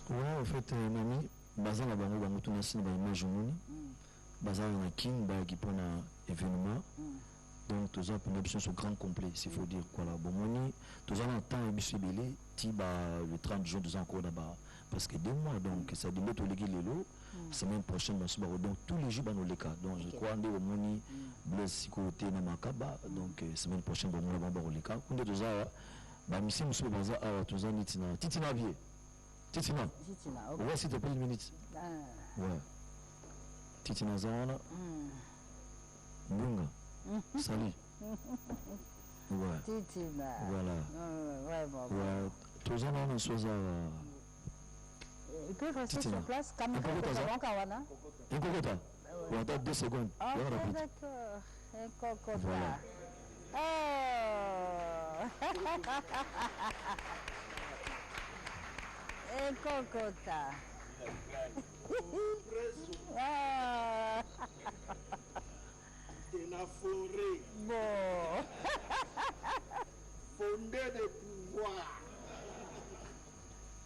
Ouais, en fait, Nami, Bazar la bango bango tuna sina ba image moni. Bazar na king ba qui pona événement. Donc tous les options sont grand complet, s'il faut dire quoi là. Bon moni, tous les temps et bisibélé, tiba le 30 juin deux ans encore là-bas. Parce que 2 mois, donc ça dit l'autre légué l'élo, semaine prochaine dans ce bar. Donc tous les jours dans les cas. Donc je crois que moni blesse côté na makaba. Donc semaine prochaine bon là bas les cas. Quand tous ça, bah monsieur monsieur Bazar a tous les titina vie. Titina. Ouais, s'il te plaît, une minute. Ouais. Titina Zana. Bunga. Salut. Ouais. Titina. Voilà. Ouais, bon. Ouais. Tous les ans, on se fait. Il peut rester sur place. Kamika, Kawana. Un cocota. On attend 2 secondes. Ok, d'accord. Un cocota. Voilà. Oh. Un cocota. Ah. De la forêt. Bon. Fondé de pouvoir.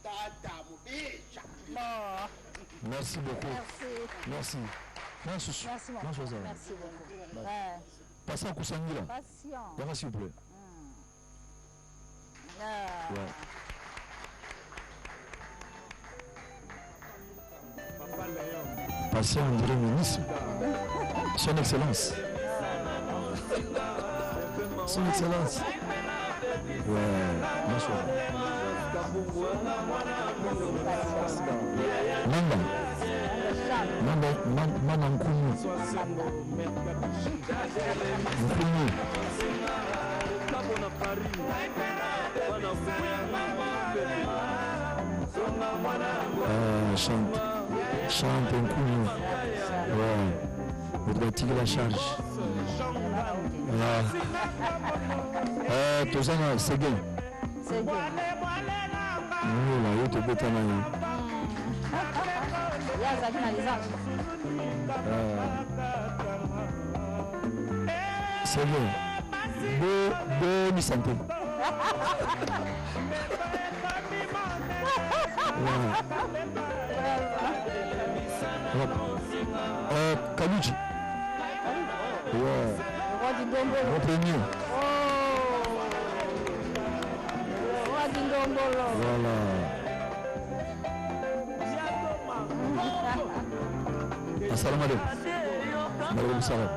Tata Moubicha. Bon. Merci beaucoup. Merci. Merci. Merci beaucoup. Merci beaucoup. Ouais. Passez à Kousangila. Patient. D'accord, s'il vous plaît. Ah. Ouais. Patient André Ministre. Son Excellence. Son Excellence. Ouais. Bonsoir. Manda Nkunyu. Chante Nkunyu. Ouais. Vous devez tirer la charge. Tous les c'est bien. C'est bien. Oui, là, il te bête à la c'est bien. Bonne santé. Kaluchi. Ouais. Le premier. Voilà. Assalamu alaikum. Alaikum salam.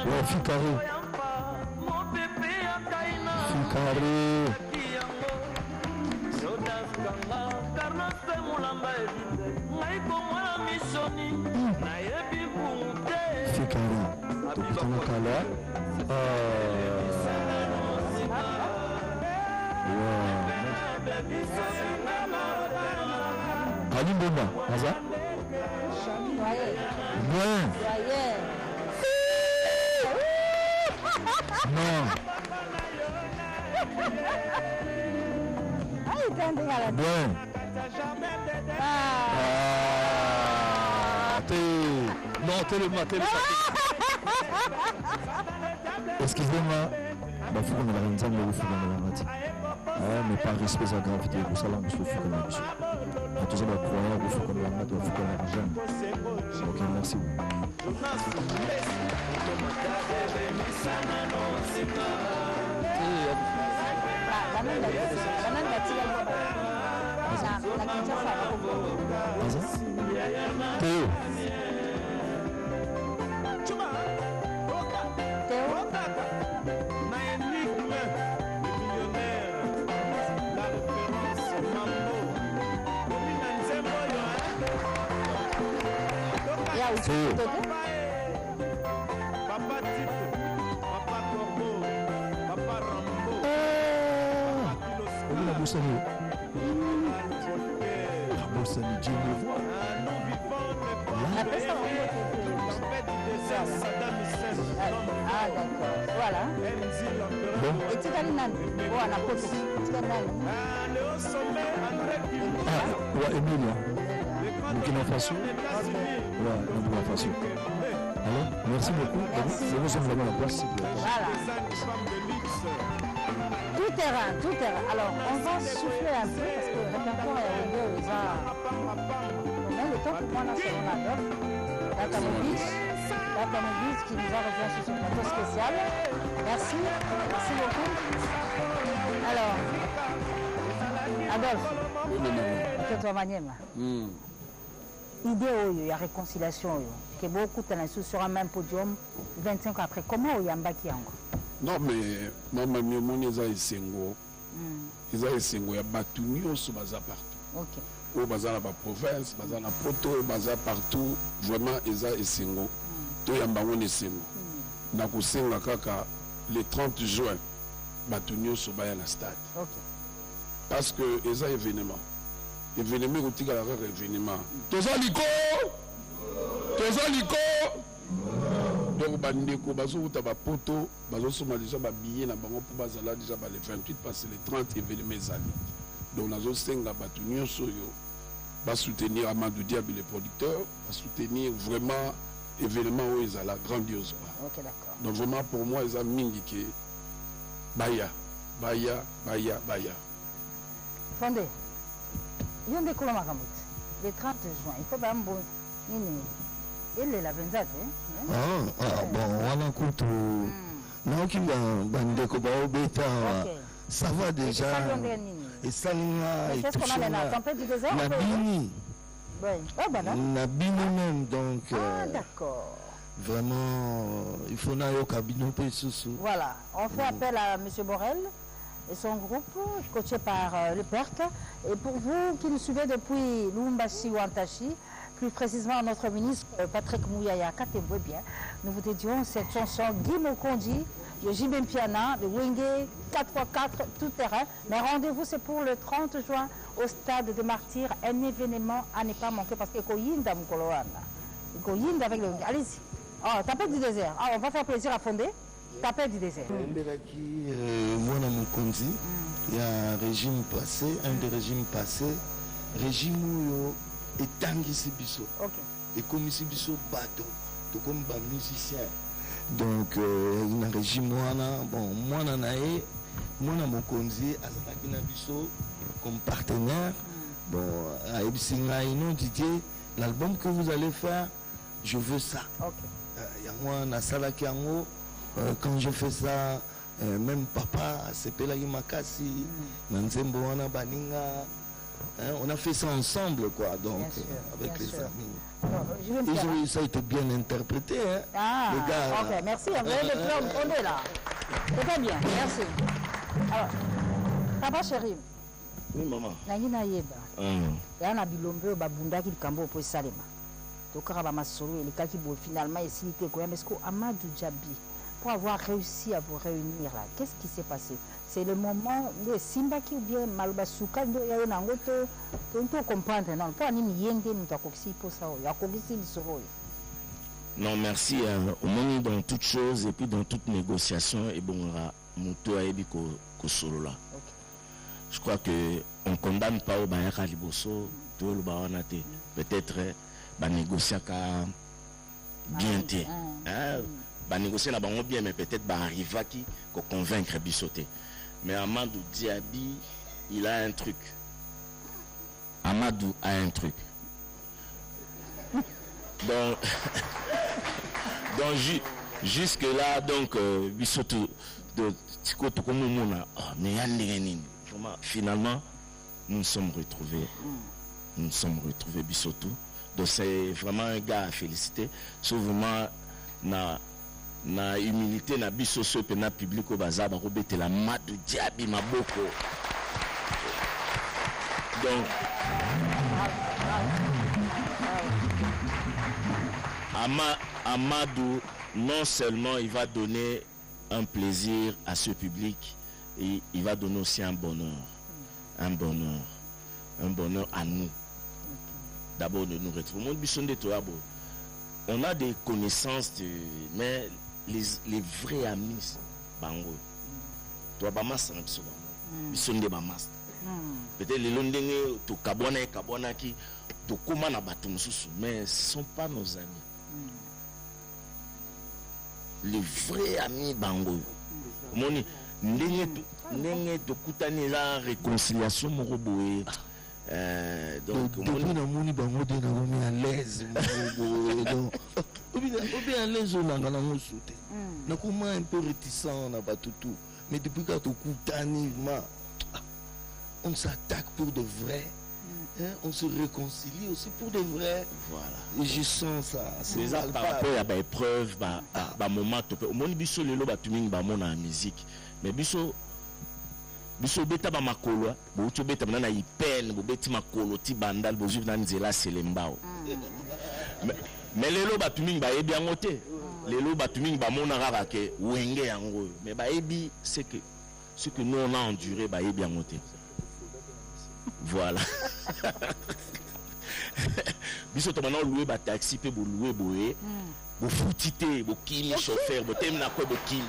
Ouais, fille carré. Fille carré. Fille carré. Tout le temps Alim Bomba, Aza? Bien. Non. Bien. Non, tellement. Excusez-moi. Il faut qu'on ait la renzane, mais il faut qu'on ait la renzane. Mais par respect à la gravité, vous savez, il faut qu'on ait la renzane. Tous les croyants, il faut qu'on ait la renzane, il faut qu'on ait la renzane. Ok, merci. Théo. Papa Tito, Papa Corbeau, Papa Rambo, La Boussani. La Boussani, Dieu me voit. nous vivons Ah, d'accord. Voilà. Bon. Et tu gagnes Nan. Voilà, pour tout. Tu gagnes Nan. Ouais, Emilia. Burkina Faso. Ouais, Burkina Faso. Alors, merci beaucoup. Je vous envoie la place. Voilà. terrain, tout terrain. Alors, on va souffler un peu parce que le répertoire est arrivé aux arts. Combien de temps pour moi, là, selon la note, Datamovic qui nous a rejoint sur ce plateau spécial. Merci beaucoup. Alors, Adolphe, que toi, Maniema. Idée il y a réconciliation, que beaucoup de sur un même podium 25 ans après. Comment il y a un baki en non, mais maman, mon Eza Esengo. Eza Esengo, il y a Batuni au Baza partout. Ok. Au Baza la province, Baza la Poto, Baza partout. Vraiment, Eza Esengo. Tout y a un Esengo. N'a qu'au Senga Kaka, le 30 juin, Batuni au Sobaya la stade. Ok. Parce que Eza événement. Événement, il y a un événement. Toza Liko! Donc, bandeko bazo uta ba poto bazo soma déjà ba billet na bango pour bazala déjà ba le 28 parce que le 30 événement ezali. Donc nazo senga batu nyonso yo ba soutenir Amadou Diaby le producteur, ba soutenir vraiment événement où ezala grandiose. OK, d'accord. Donc vraiment pour moi eza mingi ke baya. Fondé. Yonde koloma kamut. Le 30 juin, il faut ba mbo nini. Il est la 27, hein? Bon, on a écouté. Non, qui bandeko baobeta. Ça va déjà. Et ça, qu'est-ce qu'on a là? Tempête du désert? Nabini. Oui, Nabini même, donc. Ah, d'accord. Vraiment, il faut n'aller au cabinet. Voilà, on fait appel à M. Borel et son groupe, coaché par le PERC. Et pour vous qui nous suivez depuis Lumbashi ou Antachi, plus précisément notre ministre Patrick Mouyaya Katembwe bien, nous vous dédions cette chanson Guy Mokondi, de Jibem Piana, de Wenge, 4x4, tout terrain. Mais rendez-vous, c'est pour le 30 juin au stade de Martyrs, un événement à ne pas manquer parce que Koyinda Mukoloana. Koyinda avec le. Allez-y. Oh, tapette du désert. Ah, on va faire plaisir à Fondé. Tapette du désert. Moi, dans Mokondi, il y a un régime passé, un des régimes passés, régime où et Tanguy Bisso. Et comme ici Bisso bateau, tout comme un musicien. Donc, il y a un régime bon, moi nae, moi na Mokonzi, Azataki Bisso comme partenaire. Bon, à Ebsinga non Didier, l'album que vous allez faire, je veux ça. Il y a moi na Salaki Ango, quand je fais ça, même papa, c'est Pelagi Makasi, Nanzembo Wana Baninga. On a fait ça ensemble, quoi, donc, avec les amis. Ça a été bien interprété, hein. Ah, les gars. Ok, merci. Vous avez le plan de Fondé, là. C'est très bien, merci. Alors, papa chéri. Oui, maman. Nangina yeba. Yana bilombe babunda ki kambo po salema. Tokara ba masolo et kaki bo finalement et s'il était quoi parce que Amadou Diaby pour avoir réussi à vous réunir là, qu'est-ce qui s'est passé? C'est le moment de Simba qui ou bien Malbasuka ndo ya na ngoto to comprendre non pas ni yende nous ta koksi pour ça ya koksi lisoro. Non, merci. Au moins dans toutes choses et puis dans toute négociation et bon moto ayebi ko solo là. Je crois que on condamne pas au bayaka liboso to le bawanate. Peut-être ba négocier ka bien té. Bah négocier là bango bien mais peut-être bah arriver qui ko convaincre Bissoté. Mais Amadou Diaby, il a un truc. Amadou a un truc. Donc jusque là donc Bissoté de Tikoto comme Mouna. Mais finalement nous nous sommes retrouvés. Nous nous sommes retrouvés Bissoté. Donc c'est vraiment un gars à féliciter. Sauf vraiment na humilité na biso so pe na public au bazar ba robete la Amadou Diaby maboko. Donc Amadou non seulement il va donner un plaisir à ce public, et il va donner aussi un bonheur à nous. D'abord de nous retrouver. On a des connaissances, mais les vrais amis, bango. Toi, bamas, ils sont des bamas. Peut-être les londoniens, tu kabwana qui, tu comment na batumsusu, mais ce sont pas nos amis. Les vrais amis bango. Moni, ndenge tokutani la réconciliation moko boye donc depuis namoni bango de nakomi à l'aise donc obi à l'aise olanga nango su te nakoma un peu réticent na bato tout mais depuis ka tokutani ma on s'attaque pour de vrai. On se réconcilie aussi pour de vrai. Voilà. Et je sens ça. C'est ça par rapport à des épreuves, bah moment. Au moins biso lelo batuming ba mona musique. Mais biso beta ba makolo, bo to beta na ipene, bo beti makolo ti bandal bo juv na nzela selembao. Mais lelo batuming ba yebi angote. Lelo batuming ba mona rara ke wenge yango. Mais ba yebi c'est que ce que nous on a enduré ba yebi angote. Voilà. Biso to maintenant louer ba taxi pe bo louer boé. Bo foutité, bo kimi chauffeur, bo tem na ko bo kimi.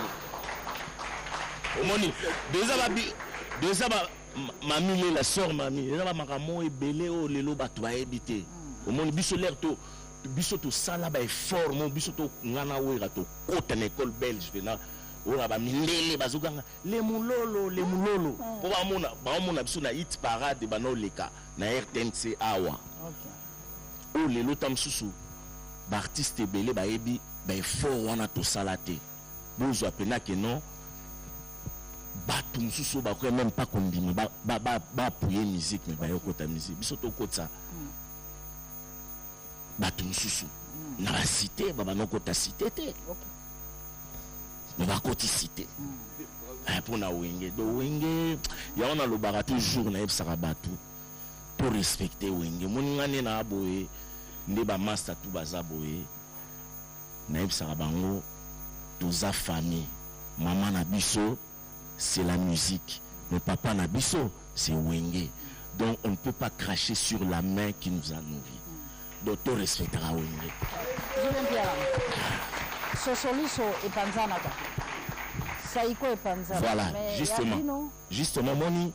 Omoni déjà ba mamie la sœur mamie, déjà ba makamo ebele o lelo ba to ba ebité. Omoni biso l'air to biso to sala ba effort, mo biso to ngana wera to kota na école belge vena. Ora ba milele bazoganga le mulolo po ba mona biso na hit parade ba no leka na RTNC awa. OK. O le lotam susu ba artiste belé ba yebi ba effort wana to salate. Bozo apena que non ba tum susu ba ko même pas kondima ba appuyer musique mais ba yokota musique biso to kota. Ba tum susu na ba cité ba no kota cité te. OK. On va coticiter pour na wenge do wenge ya on a le bara toujours na ebsarabatu pour respecter wenge moningane na boye ne ba master tout baza boye na ebsarabango toza famille maman na biso c'est la musique mais papa na biso c'est wenge donc on ne peut pas cracher sur la main qui nous a nourris donc on respectera wenge. Sosoliso et Panzanaka. Saïko et Panzanaka. Voilà, justement, Moni,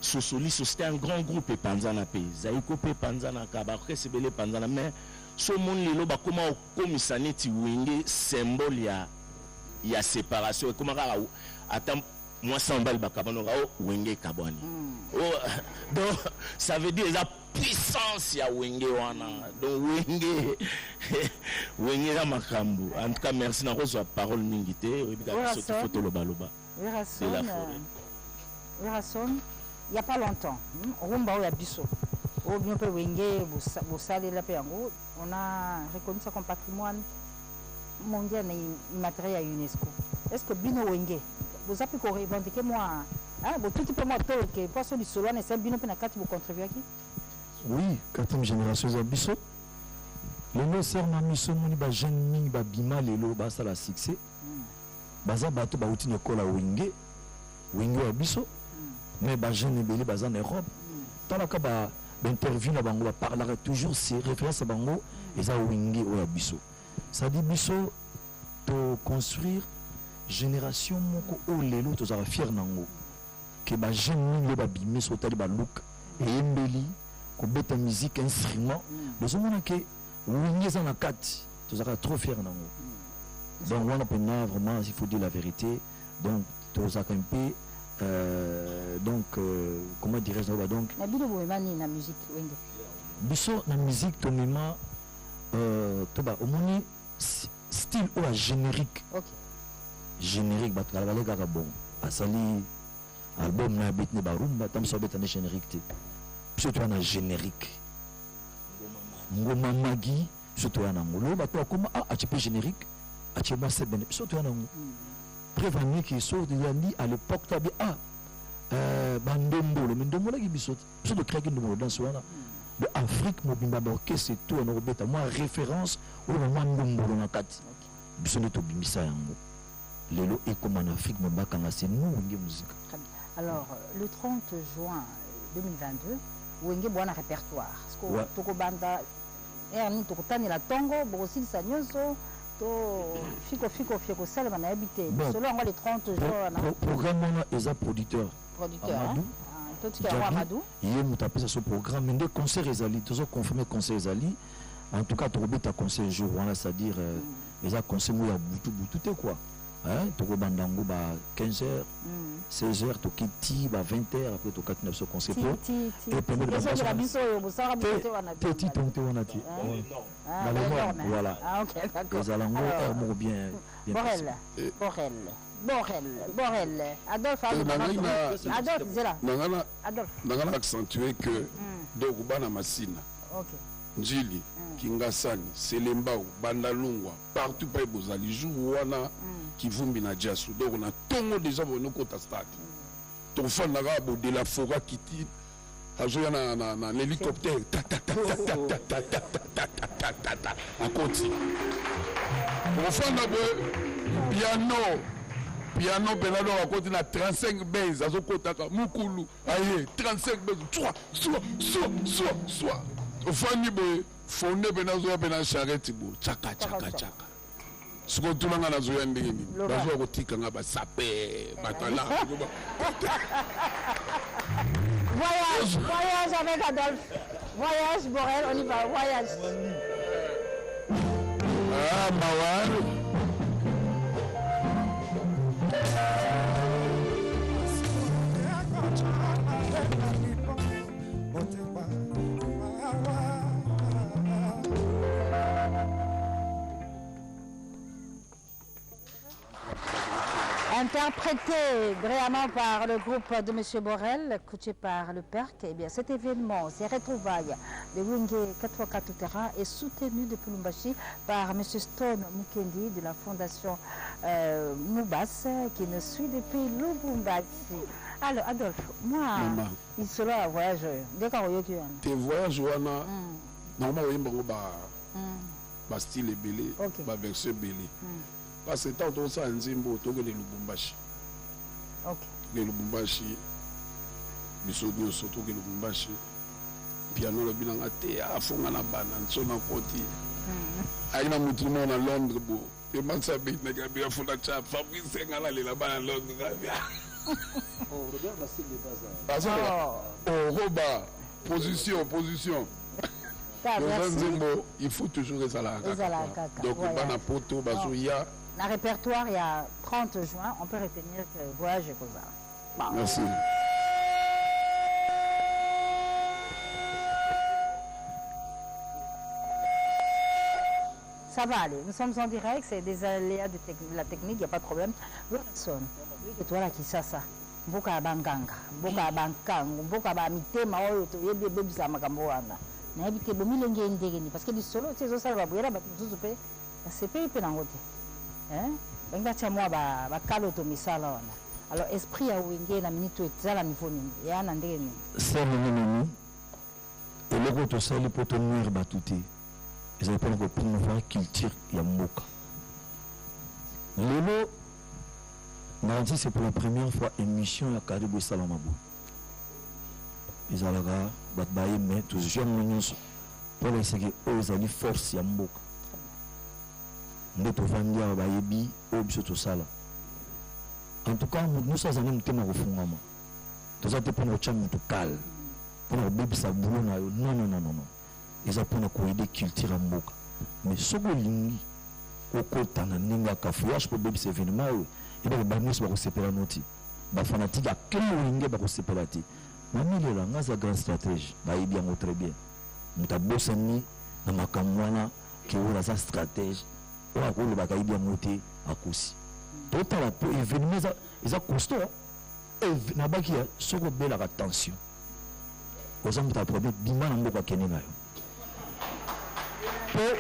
Sosoliso, c'était un grand groupe et Panzanaka. Saïko et Panzanaka, après c'est belé Panzanaka, mais ce monde lelo ba comment comme ça n'est wenge symbole ya séparation et comment attends moi sans balle bakabano wenge kabani. Donc ça veut dire la puissance ya wenge wana donc wenge la makambu. En tout cas merci na reçoit parole mingité ce photo loba oui Rasson il y a pas longtemps rumba ya biso au bien peu wenge vous salez la yango on a reconnu ça comme patrimoine mondial immatériel à UNESCO. Est-ce que bino wenge vous avez pu revendiquer moi tout petit peu moi que poisson du solo ne c'est bino pe na kati vous contribuer qui. Oui, 4e génération Zabiso. Le nom sert na miso moni ba jeune mingi ba bima lelo ba sala succès. Baza bato ba uti na kola wenge wa biso. Mais ba jeune belé baza na Europe. Talaka ba interview na bango ba parler toujours c'est référence à bango et ça wenge wa biso. Ça dit biso to construire génération moko o lelo to za fier nango. Que ba jeune mingi ba bima so tali ba look et embeli ko beta musique instrument de ce moment que wenge za na kati to za trop fier nango. Donc on a vraiment il faut dire la vérité donc to za un peu comment dirais-je donc na bino bo mani na musique wenge biso na musique to mema to ba omoni style ou générique. OK. Générique ba kala bale kaka bon asali album na bit ne ba rumba tam so beta na générique te surtout na générique ngoma magi surtout na ngolo ba to comme a tu peux générique a tu ba c'est ben surtout na prévenir qui sort de li à l'époque tabi bandombo le ndombo la biso surtout créer ndombo dans ce wana de Afrique mobimba ba orchestre tout na beta moi référence au moment ndombo na kati biso ne to bimisa yango lelo et comme en Afrique mobaka na c'est nous ngi musique. Alors le 30 juin 2022 wenge bwana répertoire parce que toko banda ni toko tani la tongo bosi sanyoso to fiko sala bana habité selon les 30 jours na programme na eza producteur Amadou tout ce qui est Amadou il me taper ça ce programme mais des concerts ezali toujours confirmé concert ezali en tout cas to beta concert jour wana c'est-à-dire eza concert mo ya butu te quoi toko bandango ba 15h 16h tokiti ba 20h après tokati na biso conseil po et pendant la biso yo bosara bote wana petit tonté wana ti voilà OK d'accord les alango moko bien Borel Adolphe Zela nangana accentuer que donc bana masina Njili Kingasani Selembao Bandalungwa partout pa bozali jour wana Kivumbi na Diassou donc on a tongo déjà bon kota stade ton fan na ba de la forêt qui tire ajoya na l'hélicoptère à côté on fan na piano penado à côté na 35 bases azo kotaka mukulu aye 35 bases soit ofani boye fonde benazoya bena charrette bo chaka siko tulanga nazoya ndenge nini bazoya kotika nga basape batala voyage avec Adolphe voyage Borel on y va voyage Mawar Interprété brillamment par le groupe de M. Borel, coaché par le PERC, eh bien cet événement, ces retrouvailles de Wenge 4x4 Terrain est soutenu depuis Lubumbashi par M. Stone Mukendi de la fondation Moubas qui nous suit depuis Lubumbashi. Alors Adolphe, moi, il sera un voyage. Tes voyages, normalement, il y a style belé, version belé. Parce que tant que ça, on a le Lubumbashi. Le Lubumbashi, le surtout le Lubumbashi. Piano le bilan a été à fond à la banane, son côté. Il y a un musulman à Londres. Et man s'habille, il y a un fond à Tchap. Fabrice Sengala, il est là-bas à Londres. Oh, Roba, position. Il faut toujours les alarmes. Donc, on a poto, bazoya. Dans le répertoire, il y a 30 juin, on peut retenir que voyage et cause. Merci. Ça va aller. Nous sommes en direct, c'est des aléas de la technique, il n'y a pas de problème. Wilson, et toi là qui ça. Boka banganga, boka bankango, boka bamite maoyo to yebe bebisa makambo wana. Na yebite bomilenge ndegeni parce que du solo tu zo sala babuyela ba tuzu pe c'est pe na ngote. Benga cha moi ba kalo to misala wana. Alors esprit ya wenge na minute ezala niveau nini ya na ndegeni. Ça nini et le goto sali poto nuire batuté. Ils avaient pas encore promouvoir culture ya mboka. Lelo Nandi, c'est pour la première fois émission à Caribou Salamabou. Ils allaient battre mais tous les jeunes pour essayer aux alliés force à Mboka. Nous pouvons dire bayebi au biso sala. En tout cas, nous sommes en thème au fond. Tous les pour nous chambres tout calme. Pour nous bébé sa boulot non. Ils ont pour nous aider culture à Mboka. Mais ce que lingi au côté na ninga kafouage pour bébé ces événements. Et bien, les gens vont se séparer. Les fanatiques, ils vont se séparer. Mais il y a une grande stratégie. Il y a très bien. Nous avons besoin de Makamwana qui est une stratégie. On a besoin de monter à Koussi. Tout à l'heure, événement, ils sont costauds. Et il y a une belle attention. Aux hommes, tu as un problème. Bima n'a pas de problème. Nous avons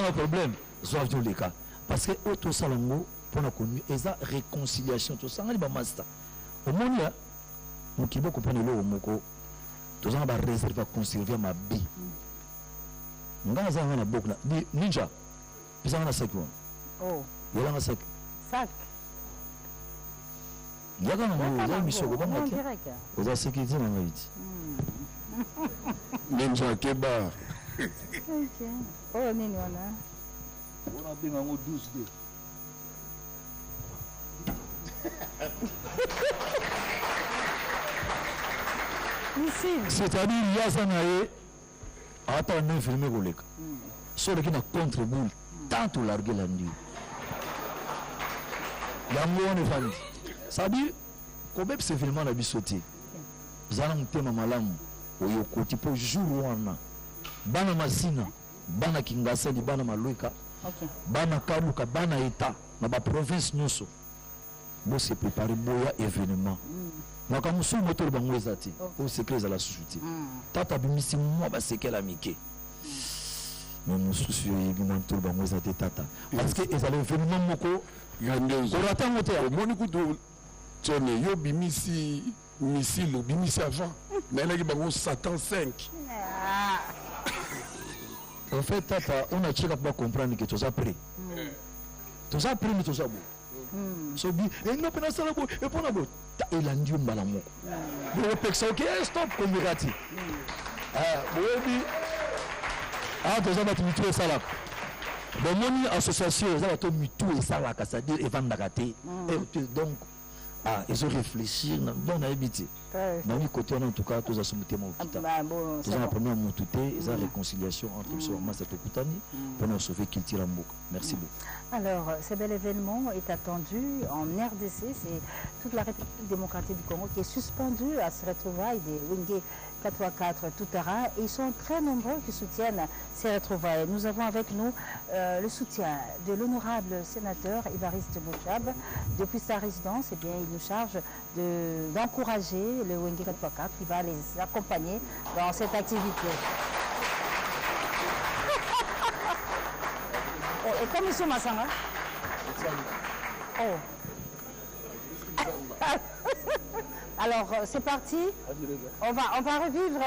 un problème. Nous avons un problème. Parce que auto salango pour la connu eza réconciliation to sanga ba master au monia mukibo comprendre le moko to sanga ba réserve conserver ma bi ngana zanga na bokna ninja bizanga na sac yala na sac yaga na mo misoko ba maki oza sécurité na ngiti ninja keba oh nini wana on a bien en 12D. C'est-à-dire, il y a ça, attends, on a filmé Golek. Sur le qui n'a contre-boule, tant ou largué la nuit. yango on efandi c'est-à-dire kobe c'est vraiment la bisoté zana mutema malamu oyo koti po jour wana bana masina bana kingasa di bana maluika bana kaluka bana eta na ba province nyonso bo se préparer boya événement makambo so moto le bango ezati au secret za la société tata bimisi moi ba sekela mike mais mosusu yebi na moto le bango ezati tata parce que ezali événement moko grandiose orata moto ya moni kutu tone yo bimisi missile bimisi avant mais là bango Satan 5 en fait tata on a tiré pour comprendre que tu as pris mais tu as beau so bi et non pena sala bo et pona bo ta elandi mbala moko bo peksa ok stop kombirati boyebi toza bato mitu esalaka bomoni association eza bato mitu esalaka c'est-à-dire evandaka te donc ils ont réfléchi bon nayebi te nani côté wana en tout cas toza so motema okita toza na première motu te eza réconciliation entre biso bamasa tokutani mpona sauver culture ya mboka merci beaucoup. Alors, ce bel événement est attendu en RDC, c'est toute la République démocratique du Congo qui est suspendue à ce retrouvailles des Wenge 4x4 tout terrain. Et ils sont très nombreux qui soutiennent ces retrouvailles. Nous avons avec nous le soutien de l'honorable sénateur Évariste Bochab. Depuis sa résidence, eh bien, il nous charge d'encourager le Wenge 4x4 qui va les accompagner dans cette activité. Et comme M. Massanga. Alors, c'est parti. On va revivre,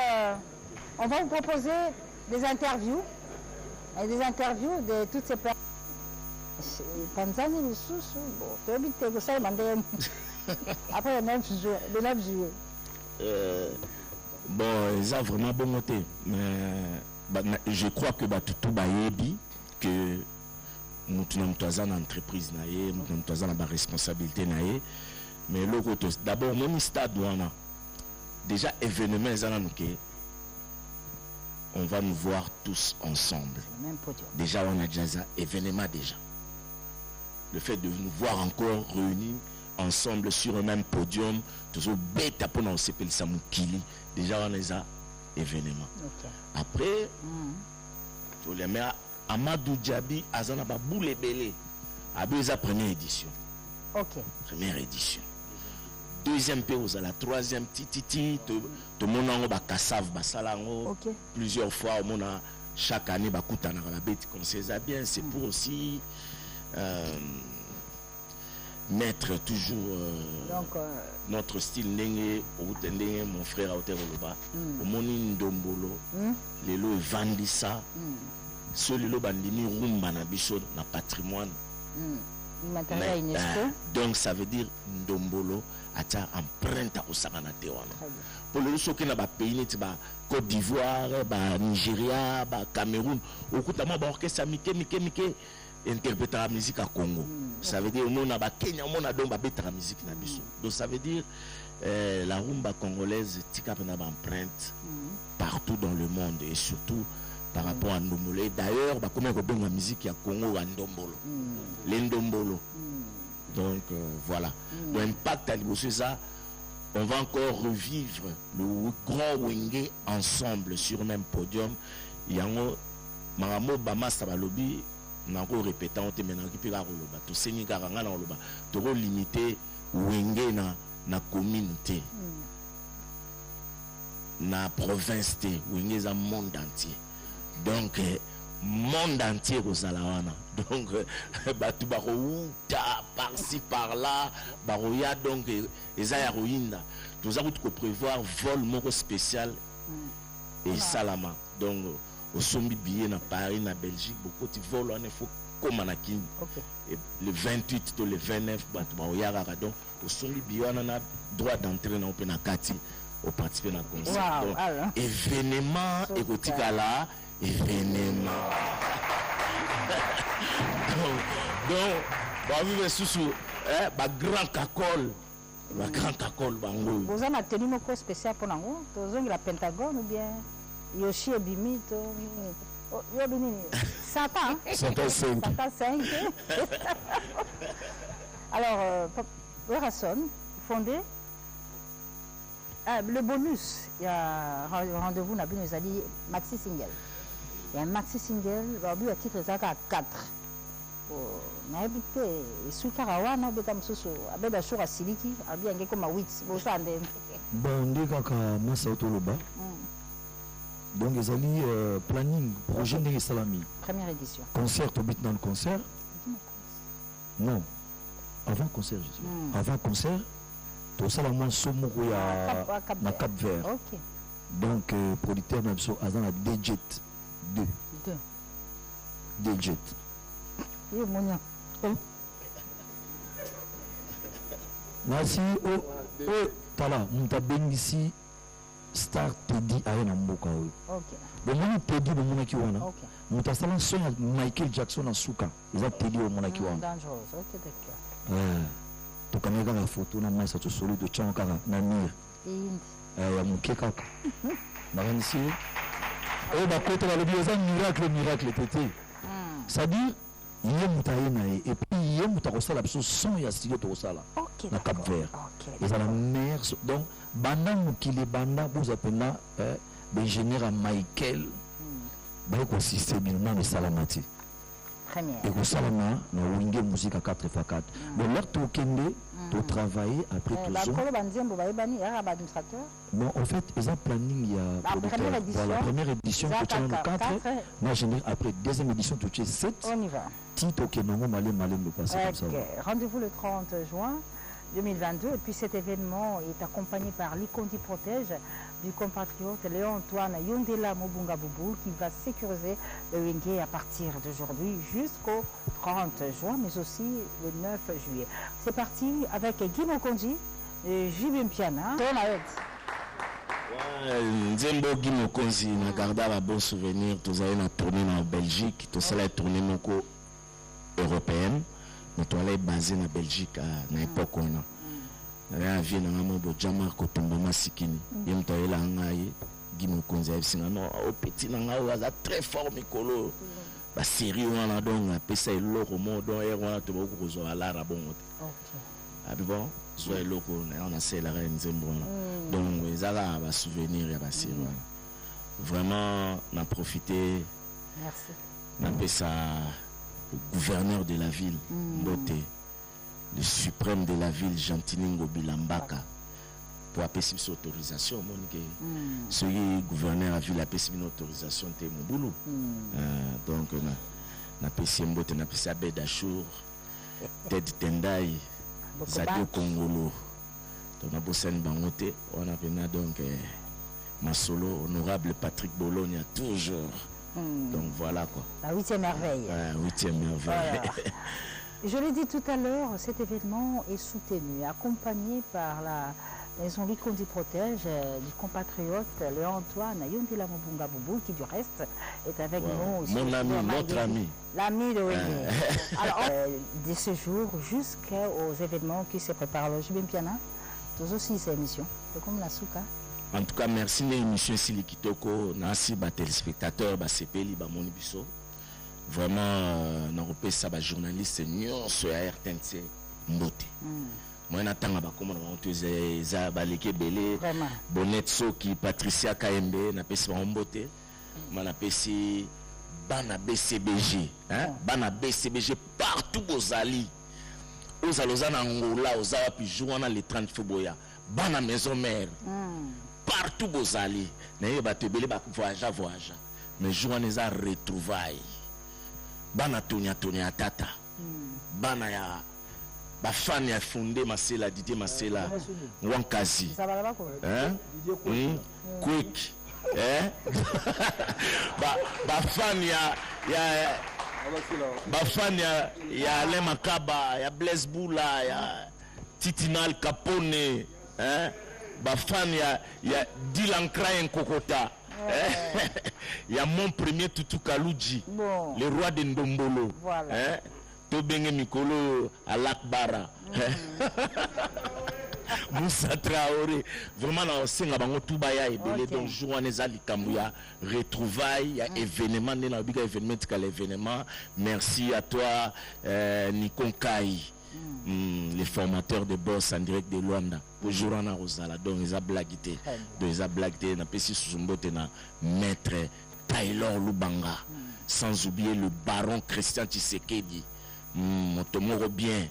on va vous proposer des interviews. Et des interviews de toutes ces personnes. Tanzanie, les sous, après le 9 juillet. Bon, ils ont vraiment bon noté. Mais je crois que tout bayebi que nous avons une entreprise, nous avons une responsabilité. Mais d'abord, même stade, déjà événement, on va nous voir tous ensemble. Déjà, on a déjà un événement déjà. Le fait de nous voir encore réunis ensemble sur un même podium, toujours bête pour nous s'appeler Samoukili. Déjà, on a un événement. Après, Amadou Djabi Azana Baboule Belé a la première édition. Première édition. Deuxième PO, la troisième titi, tout le monde a Kassav Basalango. Plusieurs fois, chaque année, Bakoutana Rabet, qu'on sait bien, c'est pour aussi mettre toujours notre style Nenge, mon frère Aoteroloba, Omoni Ndombolo, Lelo Vandissa. Celui-là, bandini rumba na biso na patrimoine. Donc ça veut dire Ndombolo a empreinte au Saganate. Pour le reste, qui n'a pas pays, Côte d'Ivoire, Nigeria, Cameroun, au coup de orchestre Mike interpréter la musique à Congo. Ça veut dire on a Kenya, on a donc la musique na biso. Donc ça veut dire la rumba congolaise tika na empreinte partout dans le monde et surtout par rapport à Ndombolo. D'ailleurs, comment on la musique à Congo à Ndombolo. Les Ndombolo. Donc voilà. L'impact à l'Ibosso, ça, on va encore revivre le grand Wenge ensemble sur le même podium. Il y a un Maramo Bama Sabalobi, on a encore répété, on a récupéré la Roloba. Tout ce qui est Roloba. Tu as limité Wenge na communauté. Na province, Wenge dans le monde entier. Donc, monde entier au Salawana. Donc, tu par-ci, par-là, baroya, donc, les aéroïnes. Nous avons prévoir vol moro spécial et Salama. Donc, au sommet billet dans Paris, dans Belgique, beaucoup de vols, il faut comme à le 28 ou le 29, donc, au sommet billet, on a droit d'entrer dans le Kati au participer dans le concert. Donc, événement érotique là. Événement. Donc, on va vivre sous grand cacole. Grand cacole. Vous avez tenu un cours spécial pour nous. Vous avez la Pentagone ou bien Yoshi et Bimi. Satan. 105. Alors, Orason, fondé. Le bonus, il y a un rendez-vous, nous a dit maxi single. Il y a un maxi single, il y a un titre à 4. On a habité, sous Karawa, on a habité à Chour à Siliki, on a habité comme à 8. Bon, on est quand Massa Otoloba. Donc, ils ont dit planning, projet de Salami. Première édition. Concert, au but dans le concert. Non, avant concert, je suis. Avant concert, tout ça, la somme à Cap Vert. Ok. Donc, producteur Nabso, à la D-Jet 2. D-Jet. Et mon Merci. Oh, Tala, Mouta Bengisi, Star Teddy Aena Mboka. Ok. Bon, mon Teddy, bon, mon Akiwana. Ok. Mouta Salan son Michael Jackson en Souka. Ils ont Teddy au mon Akiwana. Dangereux. Ok, d'accord. To kamera la photo na masa to solo de chankara na mire. Ya mukeka. Na vanisi. Oh ba côté la lobiosa miracle tété. C'est-à-dire il y a mutaye na et puis il y a mutakosala biso son ya studio to sala. OK. Na Cap Vert. OK. Et ça la mère donc banda mukile banda vous appelez l'ingénieur Michael. Ba ko système na salamati. Et que ça, on a une musique à 4x4. Mais là, tu as travaillé après tout ça. Non, en fait, ils ont planning il y a la première édition, tu as 4. Moi, j'ai après deuxième édition, tu as 7. On y va. Tito qui est malin me passer comme ça. Rendez-vous le 30 juin 2022. Et puis cet événement est accompagné par l'Ikondi Protège du compatriote Léon-Antoine Yondela Mobunga Boubou qui va sécuriser le Wenge à partir d'aujourd'hui jusqu'au 30 juin, mais aussi le 9 juillet. C'est parti avec Guy Mokonji et Jibim Piana. Nzembo Guy Mokonji na garda un bon souvenir. Tous allés na tournée en Belgique, tous allés tourner moko européenne, mais tous allés basé en Belgique à l'époque on a. La vie na ngamo bo jamar ko tomba masikini yemta ela ngai Guy Mokonzi abisinga no au petit na ngao aza très fort mikolo ba série wana donc apesa eloko mo donc wana to boko ko zo ala rabongo OK abi bon zo eloko na sela ra nzembo donc ezala ba souvenir ya ba série wana vraiment na profiter merci na pesa gouverneur de la ville Mbote le suprême de la ville, Jantiningo Bilambaka, pour appeler une autorisation. Ce gouverneur a vu la une autorisation de Mouboulou. Donc, on a appelé Mbote, on a appelé Abed Achour, Ted Tendai, Zadio Kongolo. Donc, on a bossé Bangote, on a appelé donc Masolo, honorable Patrick Bologne, toujours. Donc, voilà quoi. La 8e merveille. 8e merveille. Voilà. Je l'ai dit tout à l'heure, cet événement est soutenu, accompagné par la maison Likondi Protège du compatriote Léon-Antoine Yondela Mobunga Boubou, qui du reste est avec nous. Mon ami, notre ami. L'ami de Wenge. Alors, de ce jour jusqu'aux événements qui se préparent. Alors, Jibim Piana, tous aussi ces émissions, comme la Souka. En tout cas, merci l'émission Silikitoko, merci les téléspectateurs, CPLI, Monibiso. Vraiment, on repère ça, les journalistes, nous sommes à RTNC Mbote. Moi, je suis comme on Belé, Bonnet Soki, Patricia KMB, je suis Mbote. Je suis Bana BCBG. Bana BCBG partout aux alliés. Aux alliés en Angola, aux alliés, puis jouant le 30 février. Bana maison mère. Partout aux alliés. Je suis voyage. Mais jouant les retrouvailles. Bana tonia tata bana ya bafani ya fondé masela Didier Masela Wankazi quick bafani ya Alain Makaba ya Blaise Boula ya Titinal Capone bafani ya Dylan Krayen Kokota. Il y a mon premier Toutou Kalouji, le roi de Ndombolo. Voilà. Tobenge Mikolo à Lakbara. Moussa Traoré. Vraiment, on sait que tout baya et belé. Donc, journée à Likamouya, retrouvailles, il y a événement, il y a événement. Merci à toi, Nikon Kai. les formateurs de boss en direct de Luanda. Toujours en Rosala, donc ils ont blaguité. Donc ils ont blaguité. Na pesi Susumbote na maître Taylor Lubanga. Sans oublier le baron Christian Tshisekedi. Motomoro bien.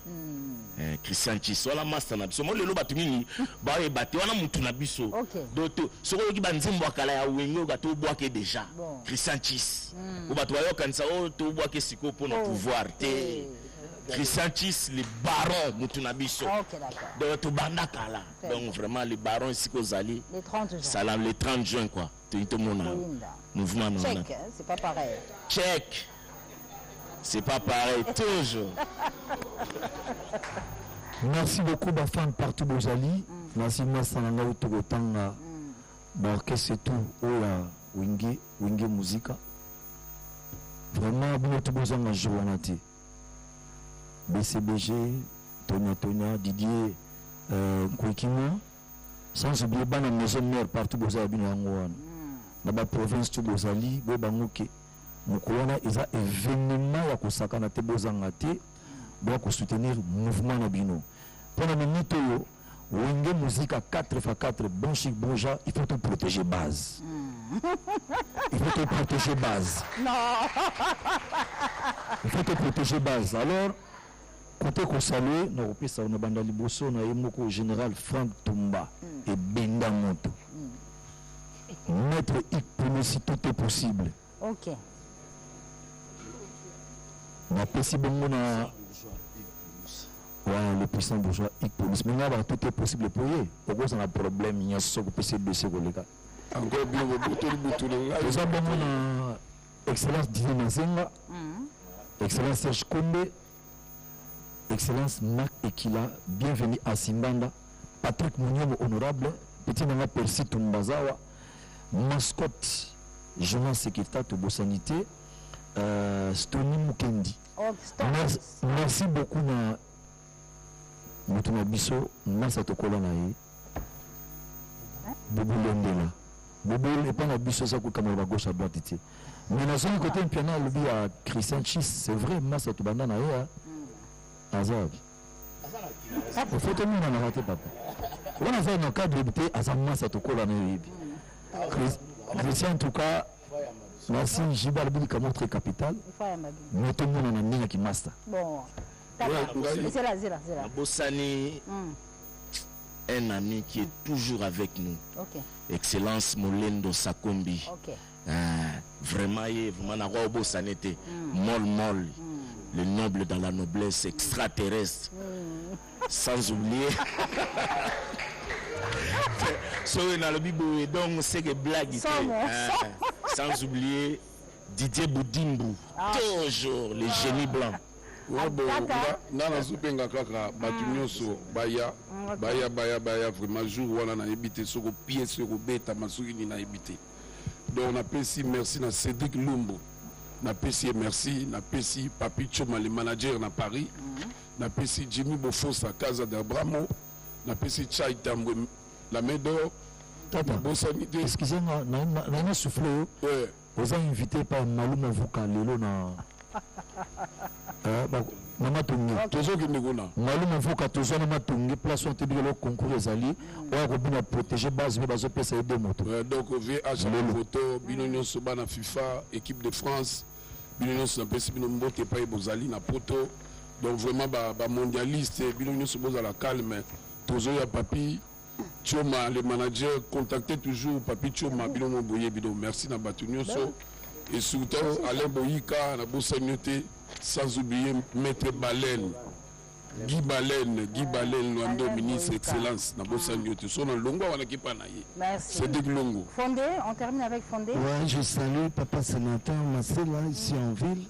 Christian Tshisekedi. Voilà master na biso. Mo lelo batumini ba e bate wana mutu na biso. Donc soko ki banzimbo akala ya wengo ga to boake déjà. Christian Tshisekedi. Ou bato yo kanisa o to boake siko pour le pouvoir te. Christian Tshisekedi, le baron Moutunabiso. Ok, d'accord. Donc, tout bandakala. Donc, vraiment, le baron ici qu'aux alliés. Les 30 juin. Salam, le 30 juin, quoi. Tout le monde. Mouvement. Tchèque, hein, c'est pas pareil. Tchèque. C'est pas pareil, toujours. Merci beaucoup, Bafan, partout Bozali. Merci, Massananga, Utogotanga. Orchestre et tout. Oya, Winge Musica. Vraiment, Binoto Bozanga, Joanati. BCBG, Tonya, Didier, Kwekimo, sans oublier la maison mère partout Bozali dans la province de Bozali, Bobangoke, Moukouana, ils ont événement à Kosakana Tebozangate, pour soutenir le mouvement Nabino. Pendant le minute, Wenge musique à 4x4, bon chic, bon genre, il faut te protéger base. Il faut te protéger base. Non. Il faut te protéger base. Alors, côté qu'on salue, nous repensons à Banda Liboso, nous avons général Franck Toumba et Benda Moto. Mettre Ic pour nous si tout est possible. Ok. La possible, le puissant bourgeois Ic police. Mais là, tout est possible pour eux. Pourquoi ça a un problème? Il y a ce que c'est de ces collègues. Encore bien, nous avons excellence Didier Mazenga, excellence Serge Kombe, excellence Marc Ekila, bienvenue à Simbanda, Patrick Mouniom honorable, petit nana Percy Tumbazawa, mascotte Jonas Seketa Tobosanité, Stony Mukendi. Merci beaucoup na Mutuna Biso, Nasa Tokola Nae, Bobo Lendela. Bobo n'est pas la biso ça comme à gauche à droite. Mais dans son côté, un piano lobby à Christian Tshisekedi, c'est vrai, Massa Tubanda Nae, Azab. Il faut que nous n'en raté papa. On a fait un cadre de débuter à sa Massa Tokola Nae. Christian, en tout cas, merci, Jibal Bili Kamotre Capital. Mais tout le monde en a mis qui master. Bon, c'est là. Bossani, un ami qui est toujours avec nous. Excellence Molendo Sakombi. Vraiment, vraiment, Bossani était molle. Le noble dans la noblesse extraterrestre. Sans oublier. Donc, c'est des blagues. Sans oublier Didier Boudimbu. Toujours le génie blanc. Nana Zupenga Kaka, Batunyoso, Baya, vraiment, jour où on a habité sur le pied, sur le bêta, Massouni n'a habité. Donc, on a péci merci à Cédric Lumbo. On a péci merci, on a péci Papi Choma, le manager à Paris. On a péci Jimmy Bofos à Casa d'Abramo. On a péci Chai Tambwe, la Médor. Tata, excusez-moi, on a soufflé. Vous avez invité par Malouma Vouka, Lelo na. Mama Tungi. Malouma Vouka, toujours na Matungi, place où on te dit le concours ezali. On a protégé base, mais base pesa aider moto. Donc, VH photo, Binonio Soba na FIFA, équipe de France, Binonio Soba, Binombo Tepaye Bozali na poto. Donc, vraiment, mondialiste, Binonio Soba à la calme. Toujours ya papi. Choma, les managers, contactez toujours Papi Choma, Bilomo Boye Bido. Merci na Batunyoso. Et surtout, Alain Boyika, na Bossagnoté, sans oublier Maître Baleine. Guy Baleine, Luando, ministre Excellence, na Bossagnoté. Son nom Longo, on a qui pas naïe. Merci. C'est des Longo. Fondé, on termine avec Fondé. Ouais, je salue Papa Sénateur Marcela, ici en ville.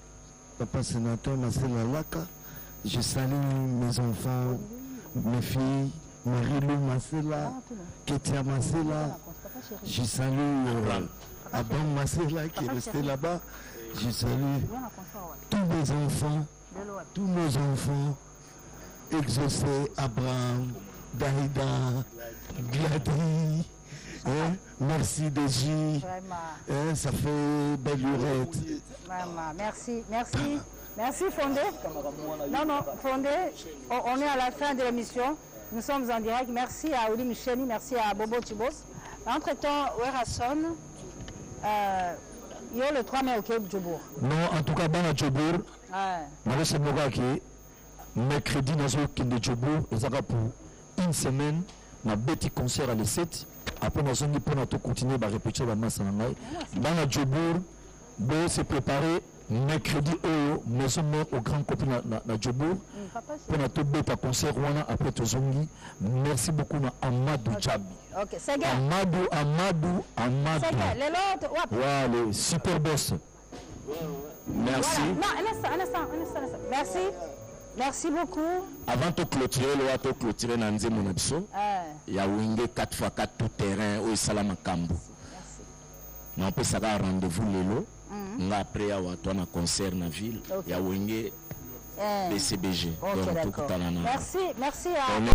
Papa Sénateur Marcela Laka. Je salue mes enfants, mes filles. Marie-Lou Marcela, Ketia Marcela, je salue Adam Marcela qui est resté là-bas, je salue tous nos enfants, Exaucé, Abraham, Daïda, Glady, merci Deji, ça fait belle lurette. Vraiment, merci. Merci Fondé. Non, Fondé, on est à la fin de l'émission. Nous sommes en direct. Merci à Oli Micheli, merci à Bobo Tibos. Entre-temps, Werason, il y a le 3 mai au Quai Djobour. Non, en tout cas, dans Djobour, je suis mercredi, dans le Djobour, et pour une semaine, ma petit concert à les 7. Après, nous allons continuer à répéter la masse. Dans le Djobour, on s'est préparé mercredi maison mère au grand copine na Djobour. Pour notre bête concert, après Tozongi. Merci beaucoup à Amadou Djabi. Ok, c'est bien. Amadou. C'est bien. Les autres, ouais, le super boss. Merci. Voilà. Non, un instant. Merci. Merci beaucoup. Avant de clôturer Nanze Monabiso, il y a Wenge 4x4 tout terrain au Salama Kambo. Mais on peut savoir rendez-vous Lelo. Après, il y a un concert dans la ville. Il y a Wenge PCBG. Merci à